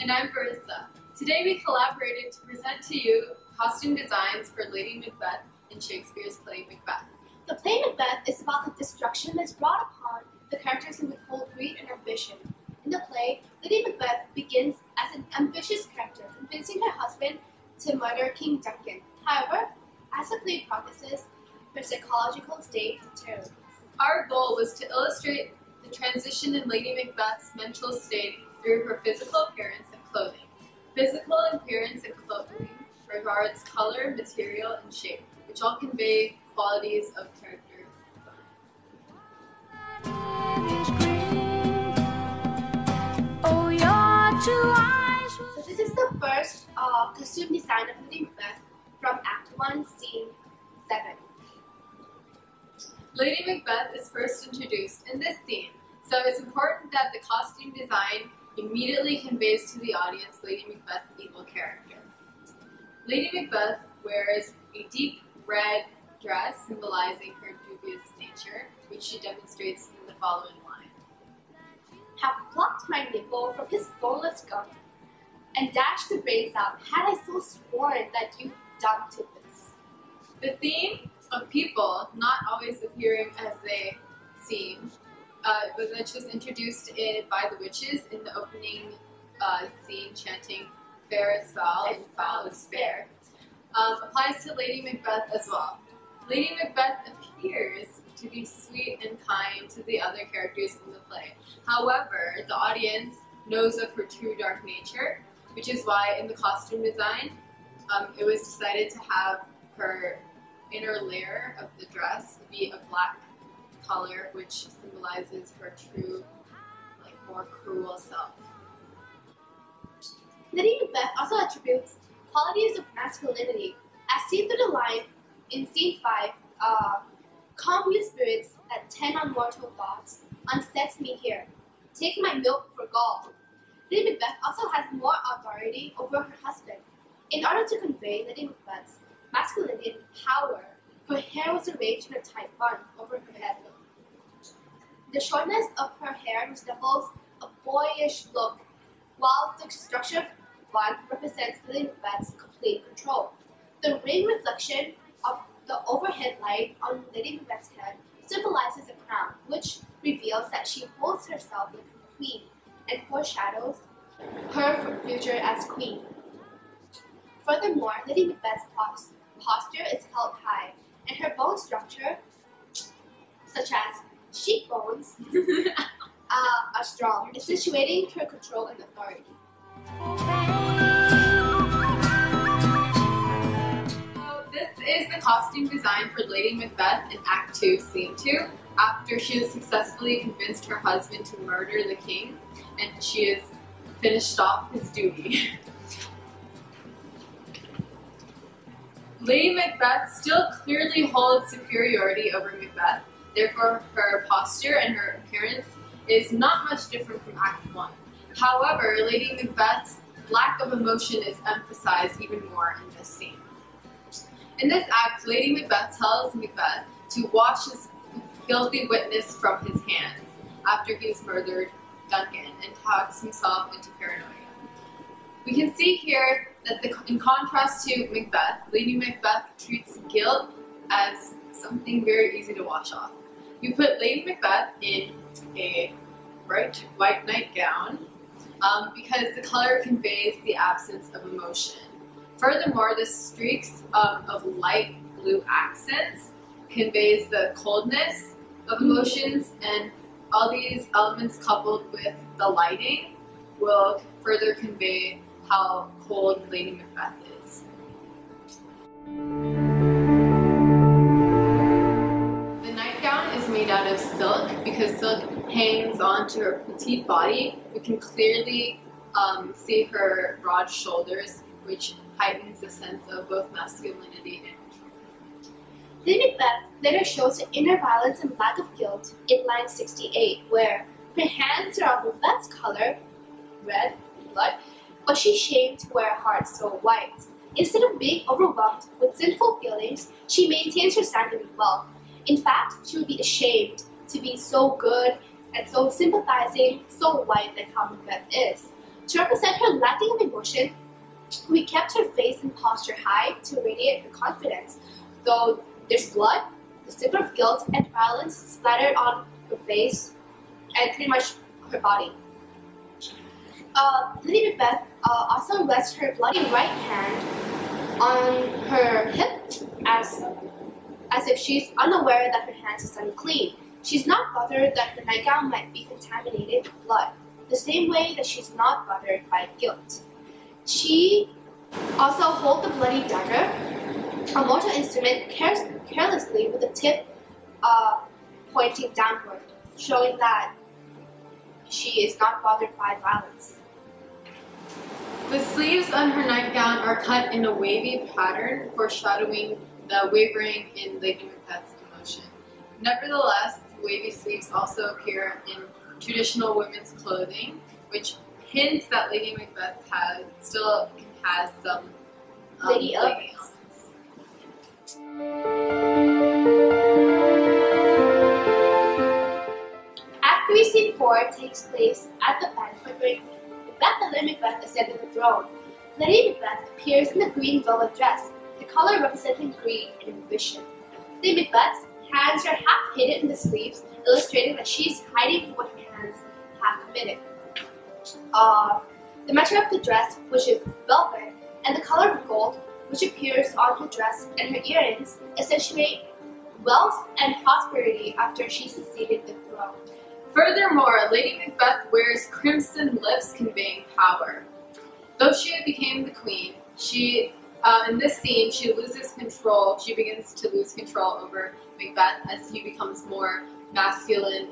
And I'm Marissa. Today we collaborated to present to you costume designs for Lady Macbeth in Shakespeare's play Macbeth. The play Macbeth is about the destruction that's brought upon the characters who withhold greed and ambition. In the play, Lady Macbeth begins as an ambitious character, convincing her husband to murder King Duncan. However, as the play progresses, her psychological state deteriorates. Our goal was to illustrate the transition in Lady Macbeth's mental state through her physical appearance and clothing. Physical appearance and clothing regards color, material, and shape, which all convey qualities of character design. So this is the first costume design of Lady Macbeth from Act 1, Scene 7. Lady Macbeth is first introduced in this scene, so it's important that the costume design immediately conveys to the audience Lady Macbeth's evil character. Lady Macbeth wears a deep red dress symbolizing her dubious nature, which she demonstrates in the following line. Have plucked my nipple from his boneless gum, and dashed the brains out, had I so sworn that you'd done to this. The theme of people not always appearing as they seem, which was introduced by the witches in the opening scene chanting fair is foul and foul is fair, applies to Lady Macbeth as well. Lady Macbeth appears to be sweet and kind to the other characters in the play. However, the audience knows of her true dark nature, which is why in the costume design, it was decided to have her inner layer of the dress be a black color, which symbolizes her true, more cruel self. Lady Macbeth also attributes qualities of masculinity, as seen through the line in Scene 5, calm you spirits that tend on mortal thoughts, unsex me here, take my milk for gall. Lady Macbeth also has more authority over her husband. In order to convey Lady Macbeth's masculinity and power, her hair was arranged in a tight bun over her head. The shortness of her hair resembles a boyish look, whilst the structure of bun represents Lady Macbeth's complete control. The ring reflection of the overhead light on Lady Macbeth's head symbolizes a crown, which reveals that she holds herself like a queen and foreshadows her future as queen. Furthermore, Lady Macbeth's posture is held high, and her bone structure, such as cheekbones, are strong, accentuating her control and authority. So this is the costume design for Lady Macbeth in Act 2, Scene 2, after she has successfully convinced her husband to murder the king, and she has finished off his duty. Lady Macbeth still clearly holds superiority over Macbeth, therefore her posture and her appearance is not much different from Act 1. However, Lady Macbeth's lack of emotion is emphasized even more in this scene. In this act, Lady Macbeth tells Macbeth to wash his filthy witness from his hands after he's murdered Duncan and talks himself into paranoia. We can see here that in contrast to Macbeth, Lady Macbeth treats guilt as something very easy to wash off. You put Lady Macbeth in a bright white nightgown because the color conveys the absence of emotion. Furthermore, the streaks of light blue accents conveys the coldness of emotions, and all these elements coupled with the lighting will further convey how cold Lady Macbeth is. The nightgown is made out of silk because silk hangs onto her petite body. We can clearly see her broad shoulders, which heightens the sense of both masculinity and control. Lady Macbeth later shows her inner violence and lack of guilt in line 68, where her hands are of Macbeth's color, red, blood, but she's shamed to wear a heart so white. Instead of being overwhelmed with sinful feelings, she maintains her sanity well. In fact, she would be ashamed to be so good and so sympathizing, so white like how Macbeth is. To represent her lacking of emotion, we kept her face and posture high to radiate her confidence, though there's blood, the symbol of guilt and violence splattered on her face and pretty much her body. Lady Macbeth also rests her bloody right hand on her hip as if she's unaware that her hands is unclean. She's not bothered that her nightgown might be contaminated with blood, the same way that she's not bothered by guilt. She also holds the bloody dagger, a mortal instrument, carelessly with the tip pointing downward, showing that she is not bothered by violence. The sleeves on her nightgown are cut in a wavy pattern, foreshadowing the wavering in Lady Macbeth's emotion. Nevertheless, wavy sleeves also appear in traditional women's clothing, which hints that Lady Macbeth still has some lady elements. Act 3, Scene 4 takes place at the banquet where Macbeth and Lady Macbeth ascend to the throne. Lady Macbeth appears in a green velvet dress, the color representing greed and ambition. Lady Macbeth's hands are half hidden in the sleeves, illustrating that she's hiding what her hands have committed. The material of the dress, which is velvet, and the color of gold, which appears on her dress and her earrings, accentuate wealth and prosperity after she succeeded the throne. Furthermore, Lady Macbeth wears crimson lips conveying power. Though she became the queen, in this scene, she loses control. She begins to lose control over Macbeth as he becomes more masculine,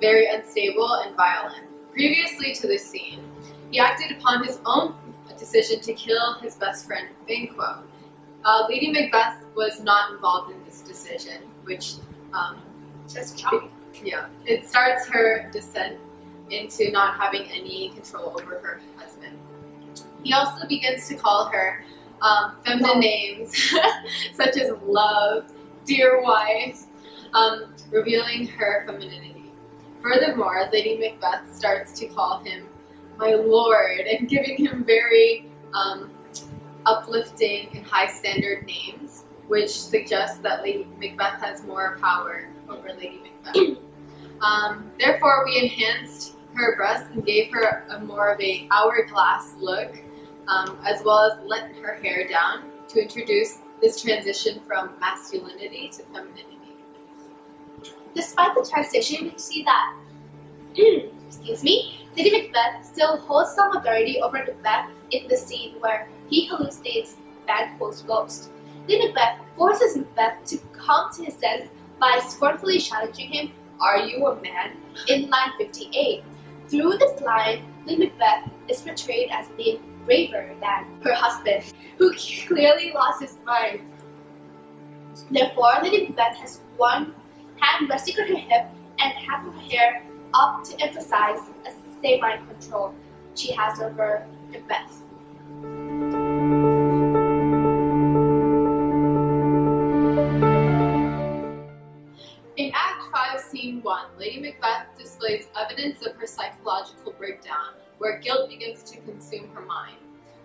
very unstable and violent. Previously to this scene, he acted upon his own decision to kill his best friend, Banquo. Lady Macbeth was not involved in this decision, which That's shocking. it starts her descent into not having any control over her husband. He also begins to call her feminine names such as love, dear wife, revealing her femininity. Furthermore, Lady Macbeth starts to call him my lord and giving him very uplifting and high standard names, which suggests that Lady Macbeth has more power over Lady Macbeth. Therefore, we enhanced her breasts and gave her more of a hourglass look, as well as let her hair down to introduce this transition from masculinity to femininity. Despite the transition, we see that, Lady Macbeth still holds some authority over Macbeth in the scene where he hallucinates Banquo's ghost. Lady Macbeth forces Macbeth to come to his senses by scornfully challenging him, "Are you a man?" in line 58. Through this line, Lady Macbeth is portrayed as being braver than her husband, who clearly lost his mind. Therefore, Lady Macbeth has one hand resting on her hip and half of her hair up to emphasize a semi-control she has over Macbeth. In Act 5, Scene 1, Lady Macbeth displays evidence of her psychological breakdown, where guilt begins to consume her mind.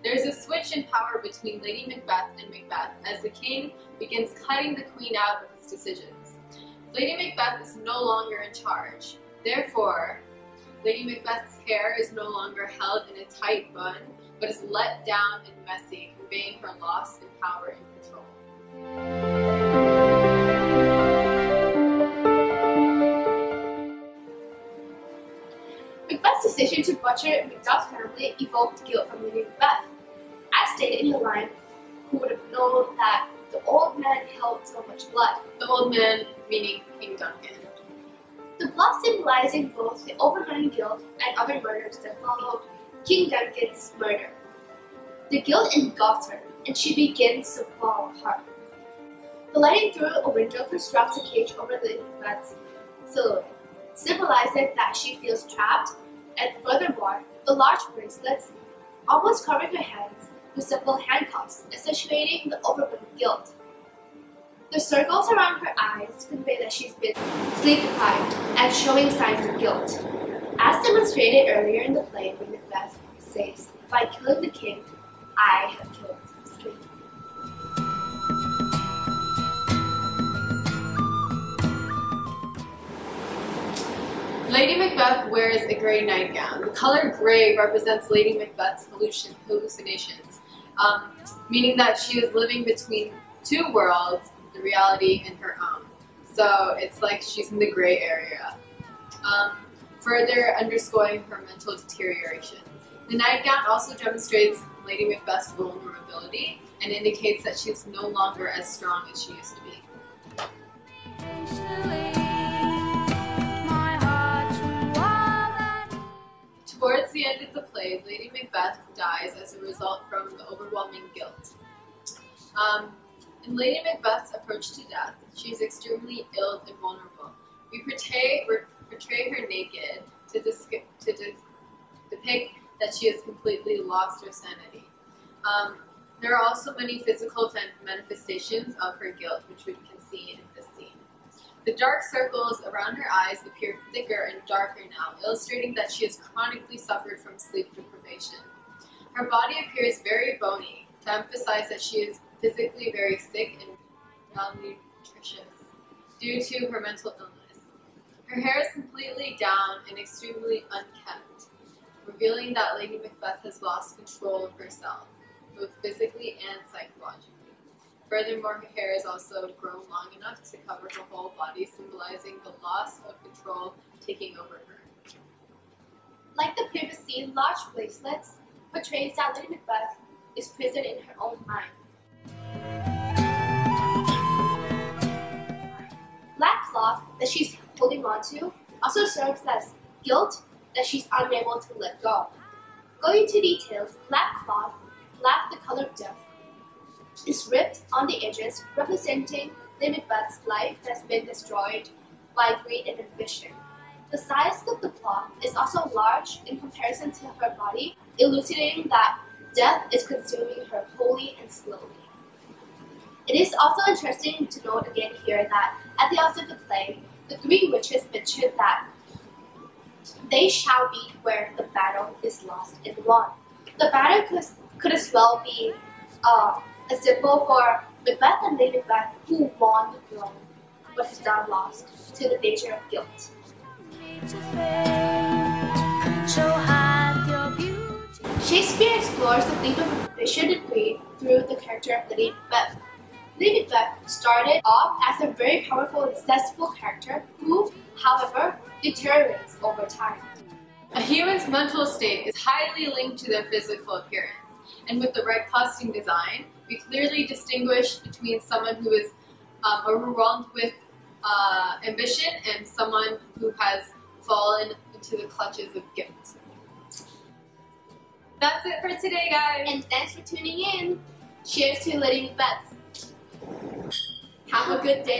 There is a switch in power between Lady Macbeth and Macbeth as the king begins cutting the queen out of his decisions. Lady Macbeth is no longer in charge. Therefore, Lady Macbeth's hair is no longer held in a tight bun, but is let down and messy, conveying her loss in power and control. Macbeth's decision to butcher Macduff's family evoked guilt from Lady Macbeth. As stated in the line, who would have known that the old man held so much blood? The old man meaning King Duncan. The blood symbolizing both the overrunning guilt and other murders that followed King Duncan's murder. The guilt engulfs her, and she begins to fall apart. The lighting through a window constructs a cage over Lady Macbeth's silhouette, symbolizing that she feels trapped, and furthermore, the large bracelets almost covering her hands resemble handcuffs, accentuating the overwhelming guilt. The circles around her eyes convey that she's been sleep deprived and showing signs of guilt. As demonstrated earlier in the play with Macbeth, says, "By killing the king, I have killed Sleep." Lady Macbeth wears a gray nightgown. The color gray represents Lady Macbeth's hallucinations, meaning that she is living between two worlds, the reality and her own. So it's like she's in the gray area, further underscoring her mental deterioration. The nightgown also demonstrates Lady Macbeth's vulnerability and indicates that she is no longer as strong as she used to be. Towards the end of the play, Lady Macbeth dies as a result from the overwhelming guilt. In Lady Macbeth's approach to death, she is extremely ill and vulnerable. We portray her naked to depict that she has completely lost her sanity. There are also many physical manifestations of her guilt, which we can see in this scene. The dark circles around her eyes appear thicker and darker now, illustrating that she has chronically suffered from sleep deprivation. Her body appears very bony, to emphasize that she is physically very sick and malnutritious due to her mental illness. Her hair is completely down and extremely unkempt, revealing that Lady Macbeth has lost control of herself, both physically and psychologically. Furthermore, her hair is also grown long enough to cover her whole body, symbolizing the loss of control taking over her. Like the previous scene, large bracelets portrays that Lady Macbeth is present in her own mind. Black cloth that she's holding on to also serves as guilt that she's unable to let go. Going into details, black cloth, black the color of death, is ripped on the edges, representing Lady Macbeth's life has been destroyed by greed and ambition. The size of the cloth is also large in comparison to her body, elucidating that death is consuming her wholly and slowly. It is also interesting to note again here that at the outset of the play, the three witches mentioned that they shall be where the battle is lost and won. The battle could as well be a symbol for Macbeth and Lady Macbeth who won the throne but is now lost to the danger of guilt. Shakespeare explores the theme of ambition and greed through the character of Lady Macbeth. Lady Macbeth started off as a very powerful and successful character who, however, deteriorates over time. A human's mental state is highly linked to their physical appearance, and with the right costume design, we clearly distinguish between someone who is overwhelmed with ambition and someone who has fallen into the clutches of guilt. That's it for today, guys! And thanks for tuning in! Cheers to Lady Macbeth! Have a good day!